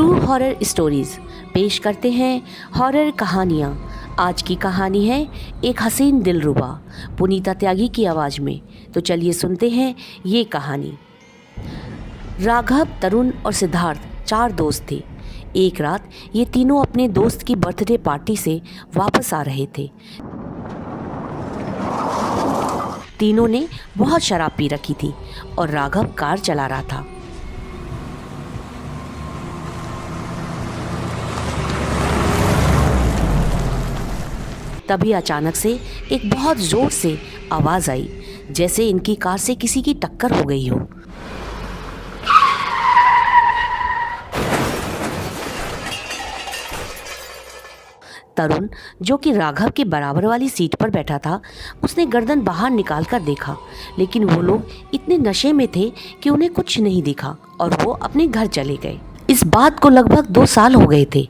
True horror stories पेश करते हैं हॉरर कहानियाँ। आज की कहानी है एक हसीन दिलरुबा पुनीता त्यागी की आवाज़ में। तो चलिए सुनते हैं ये कहानी। राघव, तरुण और सिद्धार्थ 4 दोस्त थे। एक रात ये तीनों अपने दोस्त की बर्थडे पार्टी से वापस आ रहे थे। तीनों ने बहुत शराब पी रखी थी और राघव कार चला रहा था। तभी अचानक से एक बहुत जोर से आवाज़ आई, जैसे इनकी कार से किसी की टक्कर हो गई हो। तरुण, जो कि राघव के बराबर वाली सीट पर बैठा था, उसने गर्दन बाहर निकाल कर देखा, लेकिन वो लोग इतने नशे में थे कि उन्हें कुछ नहीं दिखा और वो अपने घर चले गए। इस बात को लगभग 2 साल हो गए थे।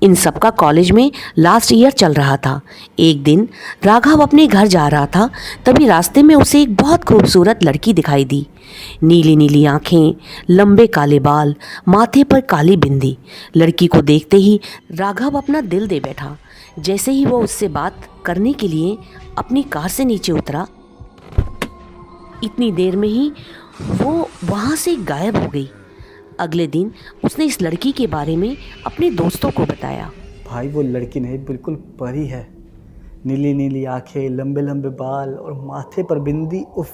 इन सबका कॉलेज में लास्ट ईयर चल रहा था। एक दिन राघव अपने घर जा रहा था, तभी रास्ते में उसे एक बहुत खूबसूरत लड़की दिखाई दी। नीली नीली आँखें, लंबे काले बाल, माथे पर काली बिंदी। लड़की को देखते ही राघव अपना दिल दे बैठा। जैसे ही वो उससे बात करने के लिए अपनी कार से नीचे उतरा, इतनी देर में ही वो वहाँ से गायब हो गई। अगले दिन उसने इस लड़की के बारे में अपने दोस्तों को बताया। भाई वो लड़की नहीं, बिल्कुल परी है। नीली नीली आंखें, लंबे लंबे बाल और माथे पर बिंदी। उफ,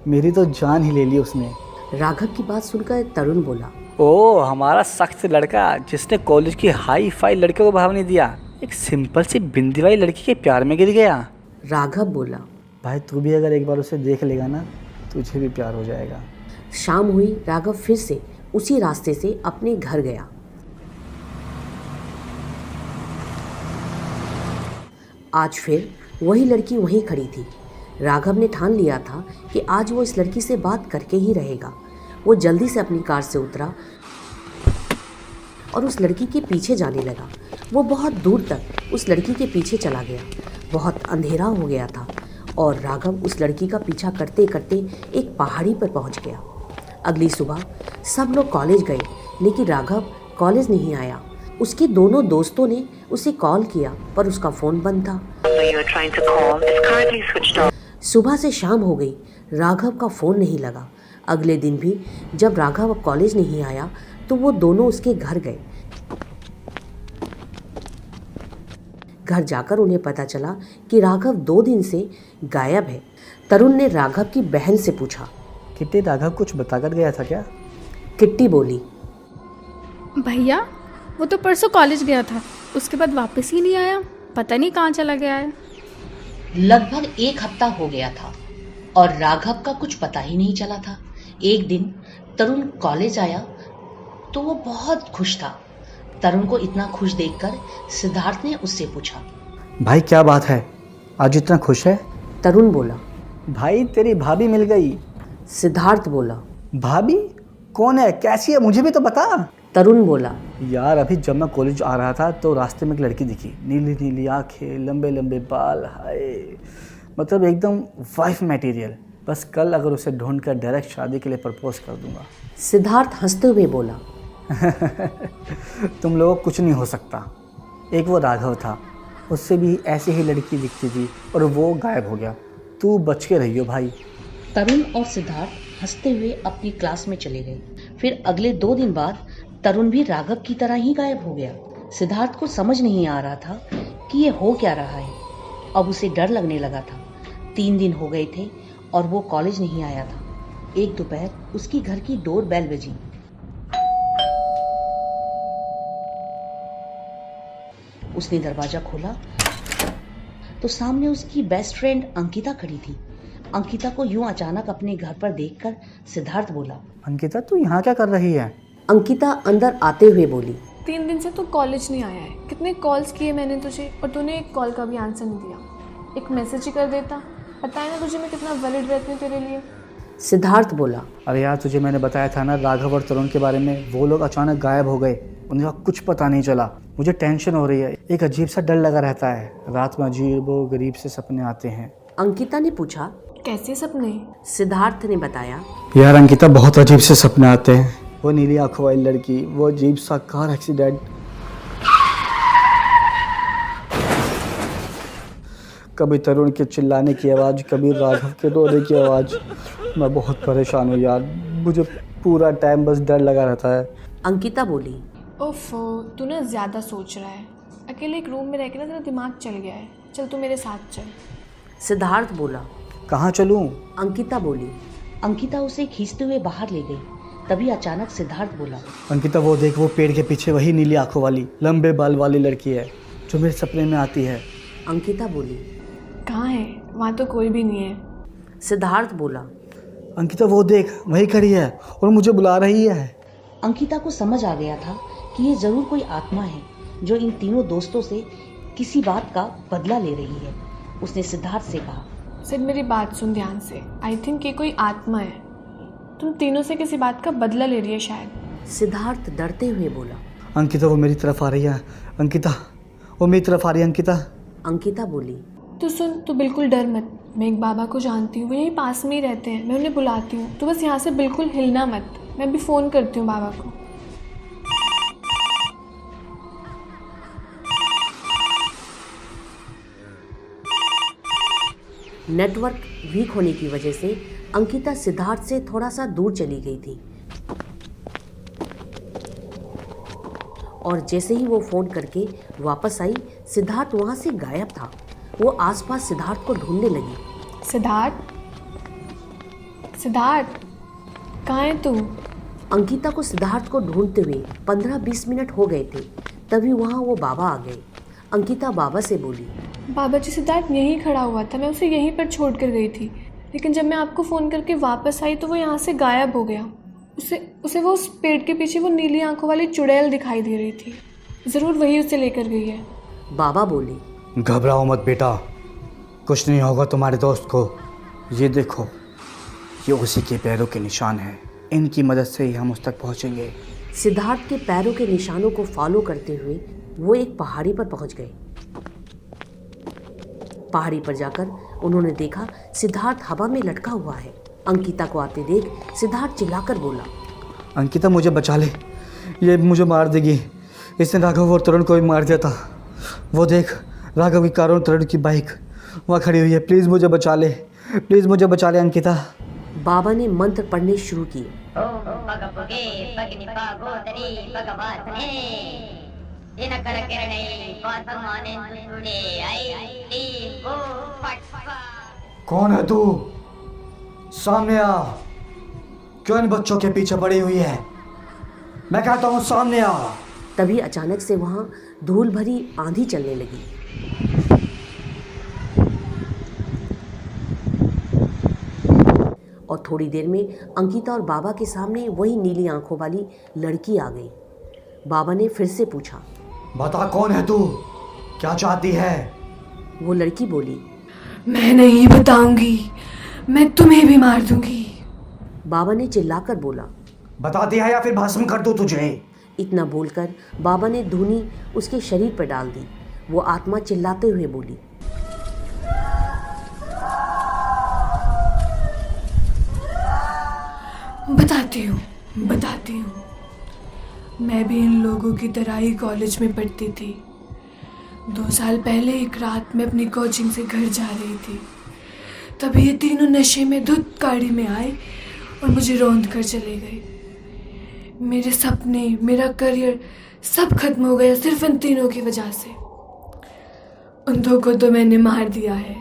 मेरी तो जान ही ले ली उसने। राघव की बात सुनकर तरुण बोला, ओ हमारा सख्त लड़का जिसने कॉलेज की हाई फाई लड़कियों को भाव नहीं दिया, एक सिंपल सी बिंदी वाली लड़की के प्यार में गिर गया। राघव बोला, भाई तू भी अगर एक बार उसे देख लेगा ना, तुझे भी प्यार हो जाएगा। शाम हुई। राघव फिर से उसी रास्ते से अपने घर गया। आज फिर वही लड़की वहीं खड़ी थी। राघव ने ठान लिया था कि आज वो इस लड़की से बात करके ही रहेगा। वो जल्दी से अपनी कार से उतरा और उस लड़की के पीछे जाने लगा। वो बहुत दूर तक उस लड़की के पीछे चला गया। बहुत अंधेरा हो गया था और राघव उस लड़की का पीछा करते करते एक पहाड़ी पर पहुंच गया। अगली सुबह सब लोग कॉलेज गए, लेकिन राघव कॉलेज नहीं आया। उसके दोनों दोस्तों ने उसे कॉल किया, पर उसका फ़ोन बंद था। सुबह से शाम हो गई, राघव का फ़ोन नहीं लगा। अगले दिन भी जब राघव अब कॉलेज नहीं आया, तो वो दोनों उसके घर गए। घर जाकर उन्हें पता चला कि राघव 2 दिन से गायब है। तरुण ने राघव की बहन से पूछा, किट्टी, राघव कुछ बताकर गया था क्या? किट्टी बोली, भैया वो तो परसों कॉलेज गया था, उसके बाद वापस ही नहीं आया। पता नहीं कहाँ चला गया है। लगभग 1 हफ्ता हो गया था और राघव का कुछ पता ही नहीं चला था। एक दिन तरुण कॉलेज आया तो वो बहुत खुश था। तरुण को इतना खुश देखकर सिद्धार्थ ने उससे पूछा, भाई क्या बात है, आज इतना खुश है? तरुण बोला, भाई तेरी भाभी मिल गई। सिद्धार्थ बोला, भाभी कौन है, कैसी है, मुझे भी तो बता। तरुण बोला, यार अभी जब मैं कॉलेज आ रहा था तो रास्ते में एक लड़की दिखी, नीली नीली आंखें, लंबे लंबे बाल, हाय मतलब एकदम वाइफ मटेरियल। बस कल अगर उसे ढूंढ कर डायरेक्ट शादी के लिए प्रपोज कर दूंगा। सिद्धार्थ हंसते हुए बोला, तुम लोगों को कुछ नहीं हो सकता। एक वो राघव था, उससे भी ऐसी ही लड़की दिखती थी और वो गायब हो गया। तू बच के रहियो भाई। तरुण और सिद्धार्थ हंसते हुए अपनी क्लास में चले गए। फिर अगले 2 दिन बाद तरुण भी राघव की तरह ही गायब हो गया। सिद्धार्थ को समझ नहीं आ रहा था कि ये हो क्या रहा है। अब उसे डर लगने लगा था। 3 दिन हो गए थे और वो कॉलेज नहीं आया था। एक दोपहर उसकी घर की डोर बेल बजी। उसने दरवाजा खोला तो सामने उसकी बेस्ट फ्रेंड अंकिता खड़ी थी। अंकिता को यूं अचानक अपने घर पर देखकर सिद्धार्थ बोला, अंकिता तू यहाँ क्या कर रही है? अंकिता अंदर आते हुए बोली, 3 दिन से तू कॉलेज नहीं आया है। कितने कॉल्स किए मैंने तुझे और तूने एक कॉल का भी आंसर नहीं दिया। एक मैसेज ही कर देता। पता है ना तुझे मैं कितना वरीड रहती हूँ तेरे लिए। सिद्धार्थ बोला, अरे यार तुझे मैंने बताया था ना राघव और तरुण के बारे में। वो लोग अचानक गायब हो गए, उनका कुछ पता नहीं चला। मुझे टेंशन हो रही है, एक अजीब सा डर लगा रहता है। रात में अजीब व गरीब से सपने आते हैं। अंकिता ने पूछा, कैसे सपने? सिद्धार्थ ने बताया, यार अंकिता बहुत अजीब से सपने आते हैं। वो नीली आंखों वाली लड़की, वो अजीब सा कार एक्सीडेंट, कभी तरुण के चिल्लाने की आवाज़, कभी राघव के रोने की आवाज़। मैं बहुत परेशान हूँ यार, मुझे पूरा टाइम बस डर लगा रहता है। अंकिता बोली। ओफो, तू ना ज़्यादा सोच रहा है। अकेले एक रूम में रह के ना तेरा दिमाग चल गया है। चल तू मेरे साथ चल। सिद्धार्थ बोला। कहाँ चलूँ? अंकिता बोली। अंकिता उसे खींचते हुए बाहर ले गई। तभी अचानक सिद्धार्थ बोला। अंकिता वो देख, वो पेड़ के पीछे वही नीली आंखों वाली लंबे बाल वाली लड़की है जो मेरे सपने में आती है। अंकिता बोली। कहाँ है? वहाँ तो कोई भी नहीं है। सिद्धार्थ बोला। अंकिता वो देख, वही खड़ी है और मुझे बुला रही है। अंकिता को समझ आ गया था कि ये जरूर कोई आत्मा है जो इन तीनों दोस्तों से किसी बात का बदला ले रही है। उसने सिद्धार्थ से कहा। सिड, मेरी बात सुन ध्यान से। आई थिंक ये कोई आत्मा है। तुम तीनों से किसी बात का बदला ले रही है शायद। सिद्धार्थ डरते हुए बोला। अंकिता वो मेरी तरफ आ रही है। अंकिता वो मेरी तरफ आ रही है। अंकिता। अंकिता बोली। तू सुन, तू बिल्कुल डर मत। मैं एक बाबा को जानती हूँ, वो यहीं पास में ही रहते हैं। मैं उन्हें बुलाती हूँ, तो बस यहाँ से बिल्कुल हिलना मत। मैं भी फ़ोन करती हूँ बाबा को। नेटवर्क वीक होने की वजह से अंकिता सिद्धार्थ से थोड़ा सा दूर चली गई थी और जैसे ही वो फ़ोन करके वापस आई, सिद्धार्थ वहाँ से गायब था। वो आसपास सिद्धार्थ को ढूंढने लगी। सिद्धार्थ, सिद्धार्थ, कहाँ है तू? अंकिता को सिद्धार्थ को ढूंढते हुए 15-20 मिनट हो गए थे। तभी वहाँ वो बाबा आ गए। अंकिता बाबा से बोली। बाबा जी, सिद्धार्थ यहीं खड़ा हुआ था। मैं उसे यहीं पर छोड़ कर गई थी, लेकिन जब मैं आपको फ़ोन करके वापस आई तो वो यहाँ से गायब हो गया। उसे वो उस पेड़ के पीछे वो नीली आंखों वाली चुड़ैल दिखाई दे रही थी। ज़रूर वही उसे लेकर गई है। बाबा बोले। घबराओ मत बेटा, कुछ नहीं होगा तुम्हारे दोस्त को। ये देखो, ये उसी के पैरों के निशान हैं। इनकी मदद से ही हम उस तक पहुँचेंगे। सिद्धार्थ के पैरों के निशानों को फॉलो करते हुए वो एक पहाड़ी पर पहुंच गए। पहाड़ी पर जाकर उन्होंने देखा सिद्धार्थ हवा में लटका हुआ है। अंकिता को आते देख सिद्धार्थ चिल्लाकर बोला। अंकिता मुझे बचा ले, ये मुझे मार देगी। इसने राघव और तरुण को भी मार दिया था। वो देख, राघव की कार और तरुण की बाइक वहाँ खड़ी हुई है। प्लीज़ मुझे बचा ले, प्लीज़ मुझे बचा ले अंकिता। बाबा ने मंत्र पढ़ने शुरू किए। कौन है तू? सामने आ। क्यों इन बच्चों के पीछे पड़ी हुई है? मैं कहता हूँ सामने आ। तभी अचानक से वहाँ धूल भरी आंधी चलने लगी। और थोड़ी देर में अंकिता और बाबा के सामने वही नीली आंखों वाली लड़की आ गई। बाबा ने फिर से पूछा। बता कौन है तू, क्या चाहती है? वो लड़की बोली। मैं नहीं बताऊंगी, मैं तुम्हें भी मार दूंगी। बाबा ने चिल्लाकर बोला। बताती है या फिर भस्म कर दूं तुझे? इतना बोलकर बाबा ने धूनी उसके शरीर पर डाल दी। वो आत्मा चिल्लाते हुए बोली। बताती हूँ। मैं भी इन लोगों की तरह ही कॉलेज में पढ़ती थी। 2 साल पहले एक रात में अपनी कोचिंग से घर जा रही थी। तभी ये तीनों नशे में धुत गाड़ी में आए और मुझे रौंद कर चले गए। मेरे सपने, मेरा करियर सब खत्म हो गया सिर्फ इन तीनों की वजह से। उन 2 को तो मैंने मार दिया है,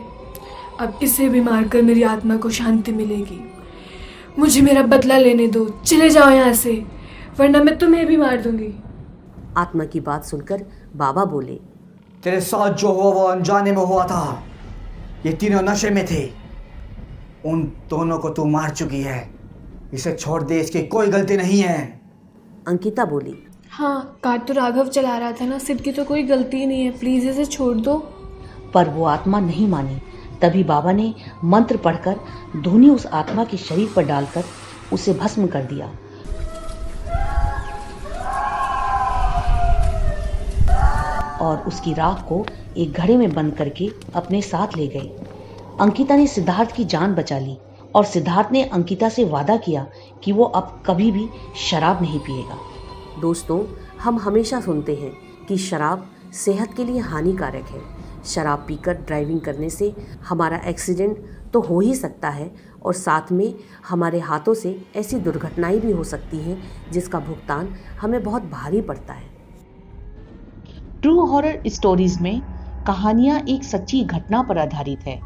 अब इसे भी मारकर मेरी आत्मा को शांति मिलेगी। मुझे मेरा बदला लेने दो, चले जाओ यहाँ से, वरना मैं तुम्हें भी मार दूंगी। आत्मा की बात सुनकर बाबा बोले। तेरे साथ जो हुआ वो अनजाने में हुआ था। ये तीनों नशे में थे। उन दोनों को तू मार चुकी है। इसे छोड़ दे, इसकी कोई गलती नहीं है। अंकिता बोली। हाँ, कार तो राघव चला रहा था ना, सिद्ध की तो कोई गलती ही नहीं है। प्लीज़ इसे छोड़ दो। पर वो आत्मा नहीं मानी। तभी बाबा ने मंत्र पढ़कर धूनी उस आत्मा के शरीर पर डालकर उसे भस्म कर दिया। और उसकी राख को एक घड़े में बंद करके अपने साथ ले गई। अंकिता ने सिद्धार्थ की जान बचा ली और सिद्धार्थ ने अंकिता से वादा किया कि वो अब कभी भी शराब नहीं पिएगा। दोस्तों, हम हमेशा सुनते हैं कि शराब सेहत के लिए हानिकारक है। शराब पीकर ड्राइविंग करने से हमारा एक्सीडेंट तो हो ही सकता है और साथ में हमारे हाथों से ऐसी दुर्घटनाएं भी हो सकती हैं जिसका भुगतान हमें बहुत भारी पड़ता है। ट्रू हॉरर स्टोरीज में कहानियां एक सच्ची घटना पर आधारित है।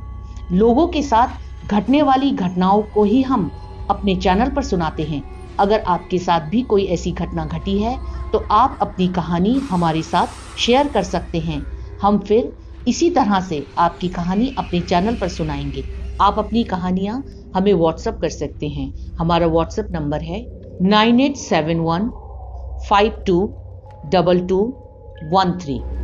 लोगों के साथ घटने वाली घटनाओं को ही हम अपने चैनल पर सुनाते हैं। अगर आपके साथ भी कोई ऐसी घटना घटी है तो आप अपनी कहानी हमारे साथ शेयर कर सकते हैं। हम फिर इसी तरह से आपकी कहानी अपने चैनल पर सुनाएंगे। आप अपनी कहानियां हमें व्हाट्सएप कर सकते हैं। हमारा व्हाट्सएप नंबर है 9871 522213।